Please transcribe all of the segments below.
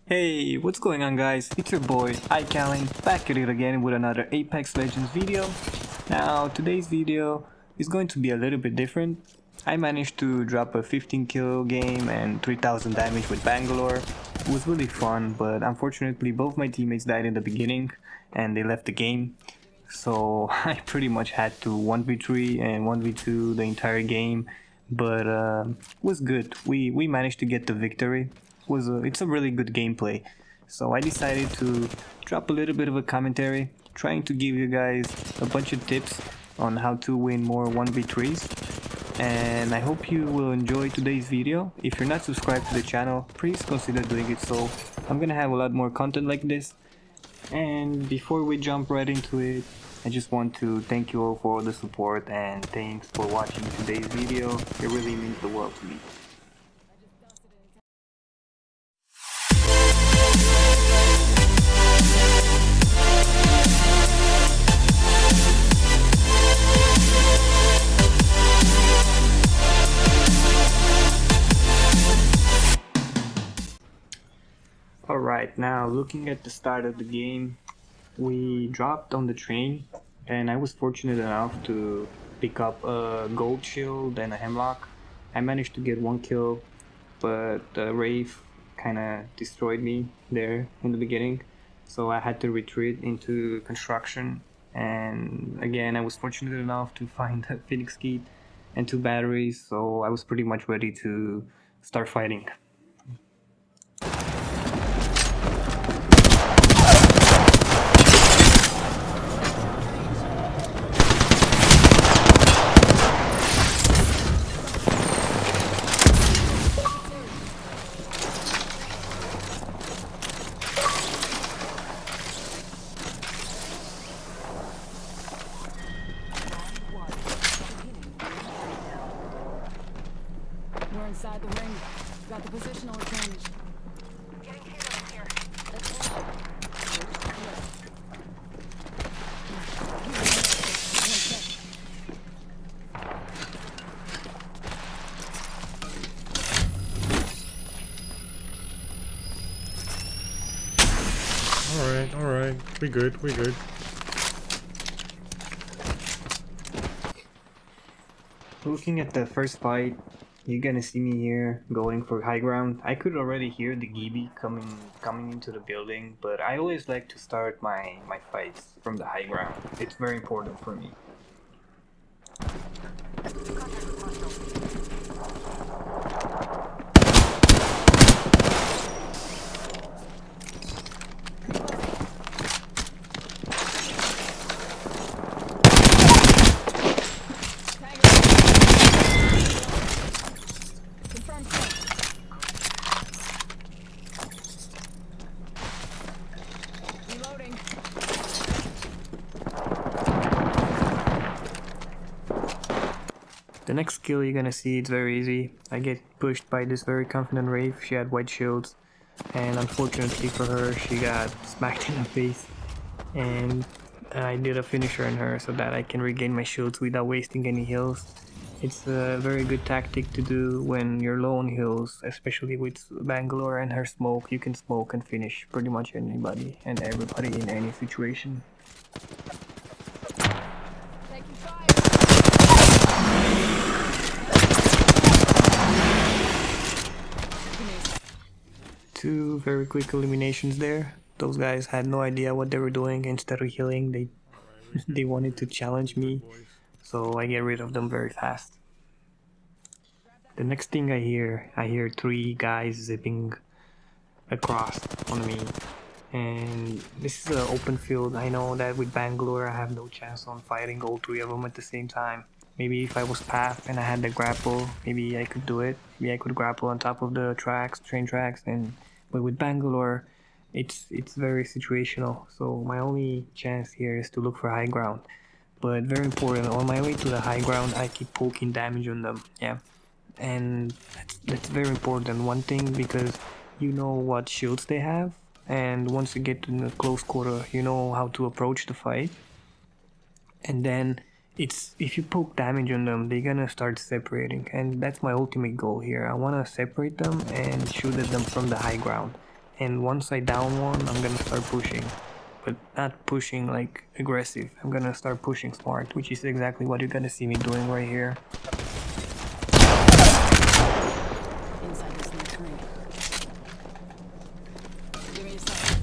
Hey, what's going on guys? It's your boy, iCalling, back at it again with another Apex Legends video. Now, today's video is going to be a little bit different. I managed to drop a 15 kill game and 3000 damage with Bangalore. It was really fun, but unfortunately both my teammates died in the beginning and they left the game. So I pretty much had to 1v3 and 1v2 the entire game, but it was good. We managed to get the victory. It's a really good gameplay. So I decided to drop a little bit of a commentary, trying to give you guys a bunch of tips on how to win more 1v3s. And I hope you will enjoy today's video. If you're not subscribed to the channel, please consider doing it so I'm gonna have a lot more content like this. And before we jump right into it, I just want to thank you all for all the support and thanks for watching today's video. It really means the world to me. Alright, now looking at the start of the game, we dropped on the train and I was fortunate enough to pick up a gold shield and a hemlock. I managed to get one kill, but the Wraith kinda destroyed me there in the beginning, so I had to retreat into construction. And again, I was fortunate enough to find a Phoenix kit and 2 batteries, so I was pretty much ready to start fighting. We're inside the ring. Got the positional advantage. Getting hit over here. Let's go. Alright. We good. Looking at the first fight, you're gonna see me here going for high ground. I could already hear the Gibby coming into the building, but I always like to start my fights from the high ground. It's very important for me. Reloading. The next skill you're gonna see, it's very easy. I get pushed by this very confident Wraith. She had white shields, and unfortunately for her, she got smacked in the face. And I did a finisher on her so that I can regain my shields without wasting any heals. It's a very good tactic to do when you're low on heals, especially with Bangalore and her smoke. You can smoke and finish pretty much anybody and everybody in any situation. Taking fire. Two very quick eliminations there. Those guys had no idea what they were doing. Instead of healing, they wanted to challenge me, so I get rid of them very fast. The next thing I hear 3 guys zipping across on me, and this is an open field. I know that with Bangalore I have no chance on fighting all 3 of them at the same time. Maybe if I was path and I had the grapple, maybe I could do it. Maybe I could grapple on top of the train tracks, but with Bangalore it's very situational, so my only chance here is to look for high ground. But very important, on my way to the high ground I keep poking damage on them, yeah. And that's very important, one thing, because you know what shields they have, and once you get to the close quarter you know how to approach the fight. And then it's, if you poke damage on them, they're gonna start separating, and that's my ultimate goal here. I want to separate them and shoot at them from the high ground. and once I down one, I'm gonna start pushing. But not pushing like aggressive. I'm gonna start pushing smart, which is exactly what you're gonna see me doing right here. Inside this next ring. Give me a second.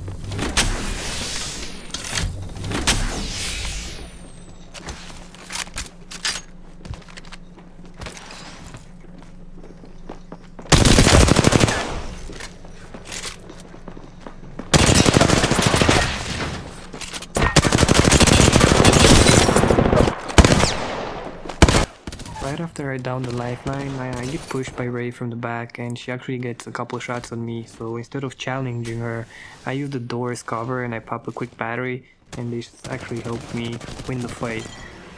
Right after I down the lifeline, I get pushed by Ray from the back and she actually gets a couple shots on me, so instead of challenging her, I use the door as cover and I pop a quick battery, and this actually helped me win the fight.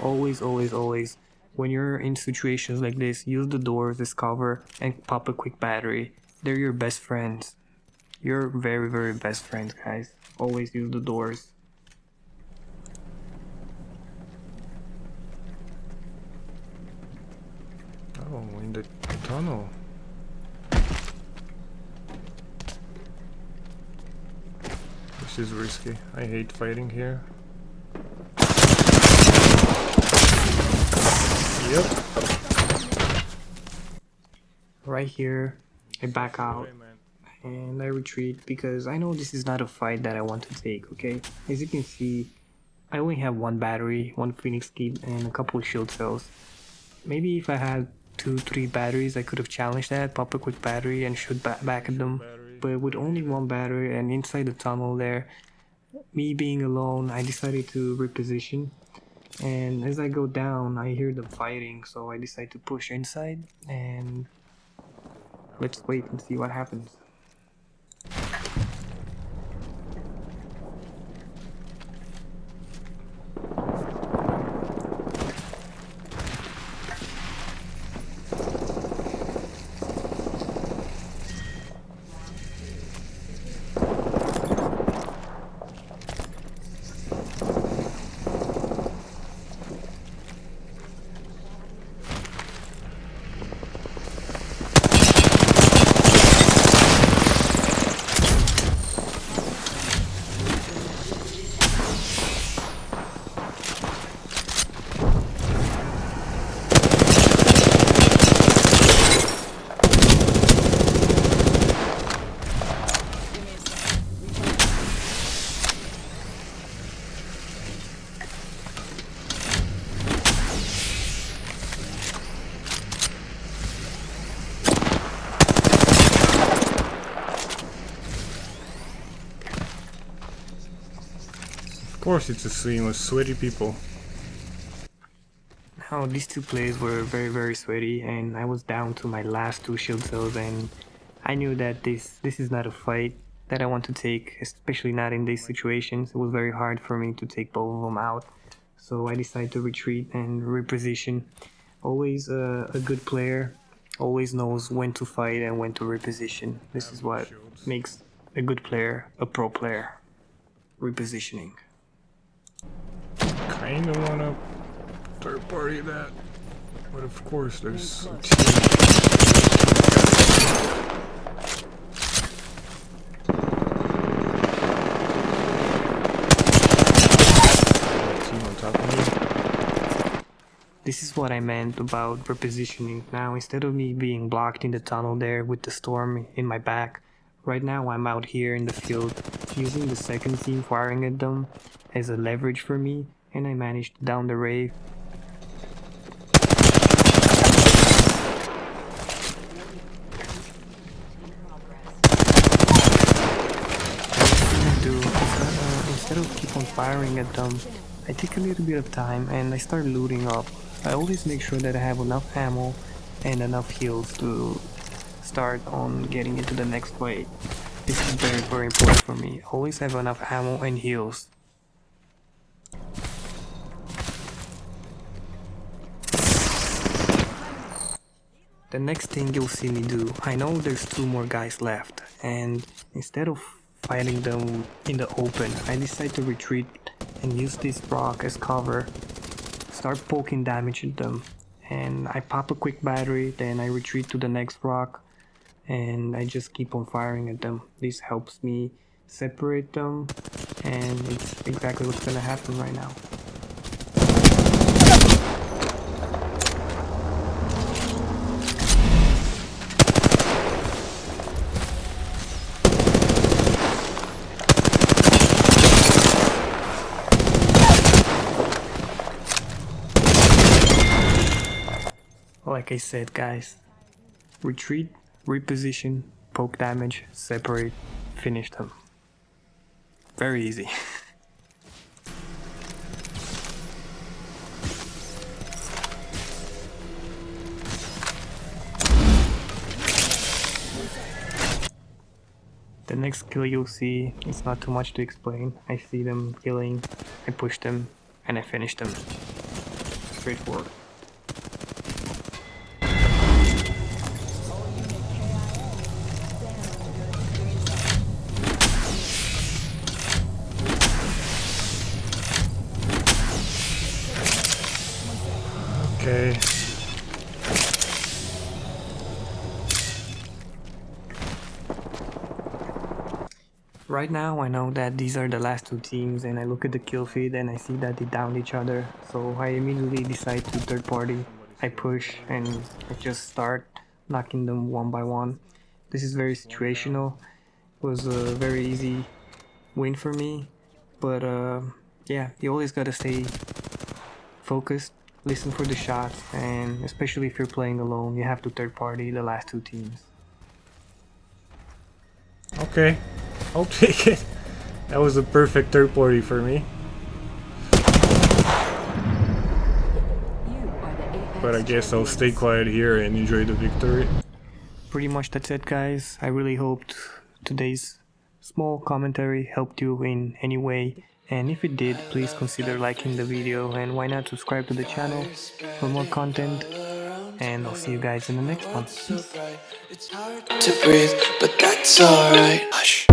Always, always, always, when you're in situations like this, use the doors as cover and pop a quick battery. They're your best friends. Your very, very best friends, guys. Always use the doors. Oh, in the tunnel. This is risky. I hate fighting here. Yep. Right here, I back out and I retreat because I know this is not a fight that I want to take, okay? As you can see, I only have one battery, one Phoenix kit, and a couple of shield cells. Maybe if I had 2-3 batteries, I could have challenged that, pop a quick battery and shoot back at them. But with only one battery and inside the tunnel there, me being alone, I decided to reposition. And as I go down, I hear them fighting, so I decide to push inside and let's wait and see what happens. Of course it's a scene with sweaty people. Now these two plays were very, very sweaty, and I was down to my last 2 shield cells, and I knew that this is not a fight that I want to take, especially not in these situations. It was very hard for me to take both of them out, so I decided to retreat and reposition. Always a good player always knows when to fight and when to reposition. This is what makes a good player a pro player. Repositioning. Kinda wanna third party that, but of course there's a team on top of me. This is what I meant about repositioning. Now, instead of me being blocked in the tunnel there with the storm in my back, right now I'm out here in the field using the second team firing at them as a leverage for me, and I managed to down the Wraith. Instead of keep on firing at them, I take a little bit of time and I start looting up. I always make sure that I have enough ammo and enough heals to start on getting into the next fight. This is very, very important for me. Always have enough ammo and heals. The next thing you'll see me do, I know there's 2 more guys left, and instead of fighting them in the open, I decide to retreat and use this rock as cover, start poking damage at them, and I pop a quick battery, then I retreat to the next rock, and I just keep on firing at them. This helps me separate them, and it's exactly what's gonna happen right now. Like I said, guys, retreat, reposition, poke damage, separate, finish them. Very easy. The next kill you'll see, it's not too much to explain. I see them killing, I push them, and I finish them. Straightforward. Okay. Right now I know that these are the last two teams, and I look at the kill feed and I see that they downed each other, so I immediately decide to third party. I push and I just start knocking them one by one. This is very situational. It was a very easy win for me, but yeah, you always gotta stay focused, listen for the shots, and especially if you're playing alone, you have to third party the last two teams. Okay. I'll take it. That was a perfect third party for me. But I guess I'll stay quiet here and enjoy the victory. Pretty much that's it, guys. I really hoped today's small commentary helped you in any way, and if it did, please consider liking the video, and why not subscribe to the channel for more content, and I'll see you guys in the next one. Peace. It's hard to breathe, but that's alright. Hush.